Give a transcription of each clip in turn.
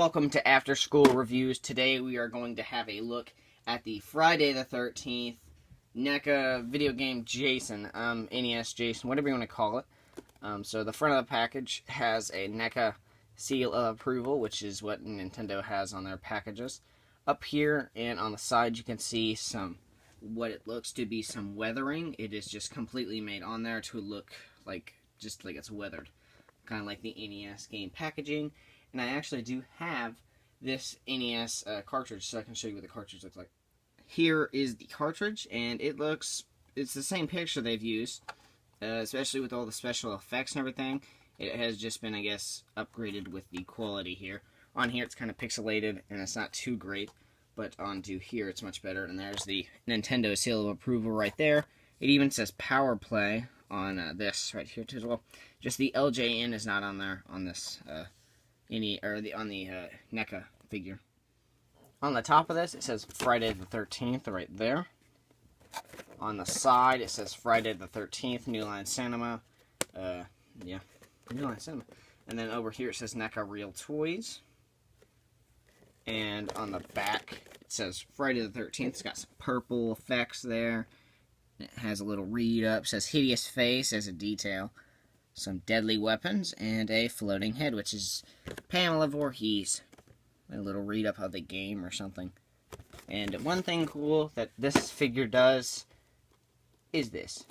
welcome to After School Reviews. Today we are going to have a look at the Friday the 13th NECA video game Jason, NES Jason, whatever you want to call it. So the front of the package has a NECA seal of approval, which is what Nintendo has on their packages. Up here and on the side you can see what it looks to be some weathering. It is just completely made on there to look like it's weathered, kind of like the NES game packaging. And I actually do have this NES cartridge, so I can show you what the cartridge looks like. Here is the cartridge, and it's the same picture they've used, especially with all the special effects and everything. It has just been, I guess, upgraded with the quality here. On here it's kind of pixelated, and it's not too great, but onto here it's much better. And there's the Nintendo seal of approval right there. It even says Power Play on this right here too as well. Just the LJN is not on there on this on the NECA figure. On the top of this, it says Friday the 13th right there. On the side, it says Friday the 13th, New Line Cinema. Yeah, New Line Cinema. And then over here, it says NECA Real Toys. And on the back, it says Friday the 13th. It's got some purple effects there. It has a little read up. It says Hideous Face as a detail. Some deadly weapons, and a floating head, which is Pamela Voorhees. A little read up of the game or something. And one thing cool that this figure does is this.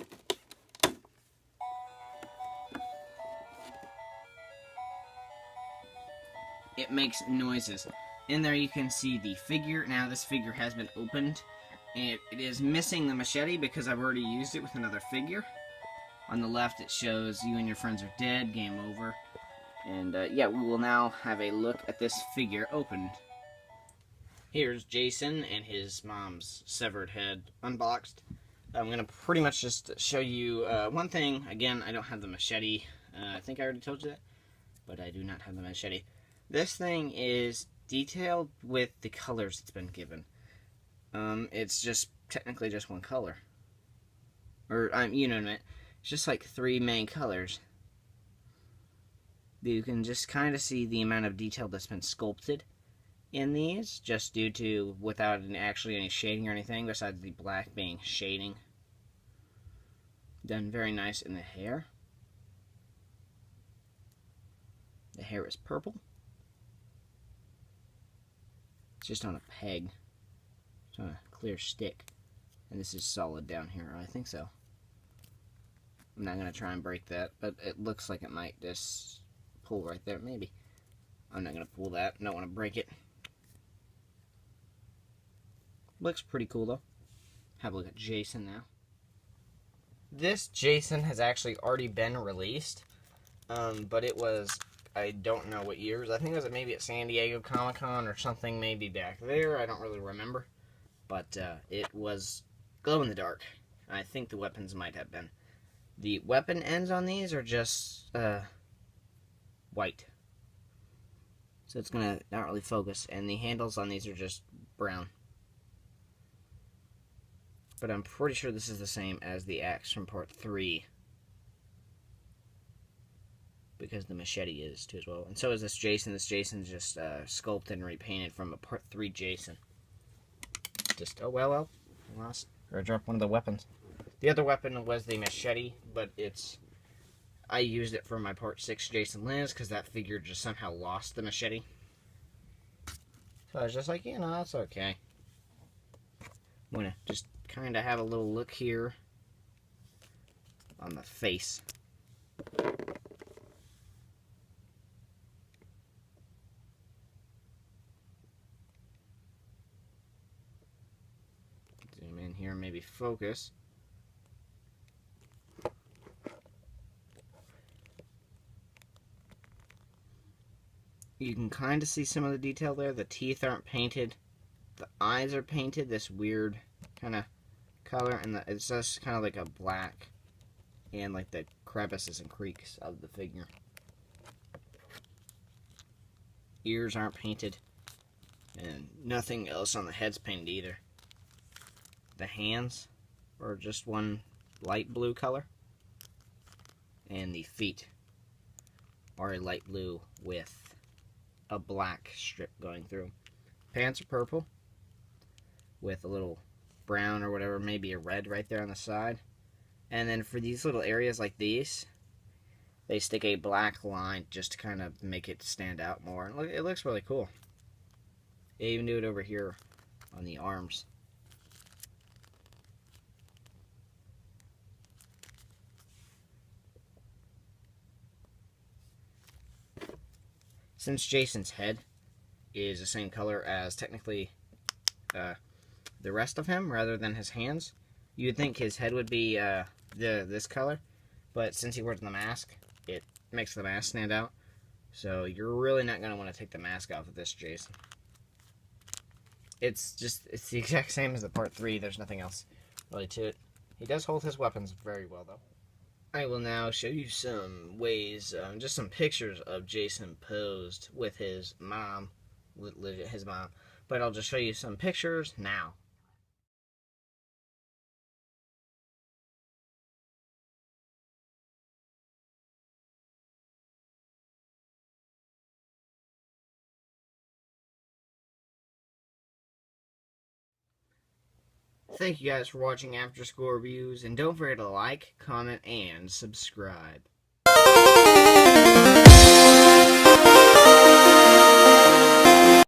It makes noises. In there you can see the figure. Now this figure has been opened, and it is missing the machete because I've already used it with another figure. On the left, it shows you and your friends are dead, game over. And, yeah, we will now have a look at this figure opened. Here's Jason and his mom's severed head unboxed. I'm going to pretty much just show you one thing. Again, I don't have the machete. I think I already told you that, but I do not have the machete. This thing is detailed with the colors it's been given. It's just technically just one color. Or, you know what I mean. It's just like three main colors. You can just kind of see the amount of detail that's been sculpted in these, just due to without actually any shading or anything, besides the black being shading. Done very nice in the hair. The hair is purple. It's just on a peg. It's on a clear stick. And this is solid down here, I think so. I'm not going to try and break that, but it looks like it might just pull right there, maybe. I'm not going to pull that. Don't want to break it. Looks pretty cool, though. Have a look at Jason now. This Jason has actually already been released, but it was, I don't know what years. I think it was maybe at San Diego Comic-Con or something, maybe back there. I don't really remember. But it was glow-in-the-dark. I think the weapons might have been. The weapon ends on these are just white. So it's going to not really focus. And the handles on these are just brown. But I'm pretty sure this is the same as the axe from part 3. Because the machete is too as well. And so is this Jason. This Jason's just sculpted and repainted from a part 3 Jason. Just, oh well, I lost. Or I dropped one of the weapons. The other weapon was the machete, but I used it for my part 6 Jason Lives, because that figure just somehow lost the machete. So I was just like, you know, that's okay. I'm going to just kind of have a little look here on the face. Zoom in here, maybe focus. You can kind of see some of the detail there. The teeth aren't painted. The eyes are painted this weird kind of color. And it's just kind of like a black. And like the crevices and creaks of the figure. Ears aren't painted. And nothing else on the head's painted either. The hands are just one light blue color. And the feet are a light blue with a black strip going through. Pants are purple with a little brown or whatever, maybe a red right there on the side. And then for these little areas like these, they stick a black line just to kind of make it stand out more. And it looks really cool. They even do it over here on the arms. Since Jason's head is the same color as technically the rest of him, rather than his hands, you'd think his head would be this color, but since he wears the mask, it makes the mask stand out. So you're really not going to want to take the mask off of this Jason. It's the exact same as the part 3. There's nothing else really to it. He does hold his weapons very well, though. I will now show you some ways, just some pictures of Jason posed with his mom, legit his mom. But I'll just show you some pictures now. Thank you guys for watching After School Reviews, and don't forget to like, comment, and subscribe.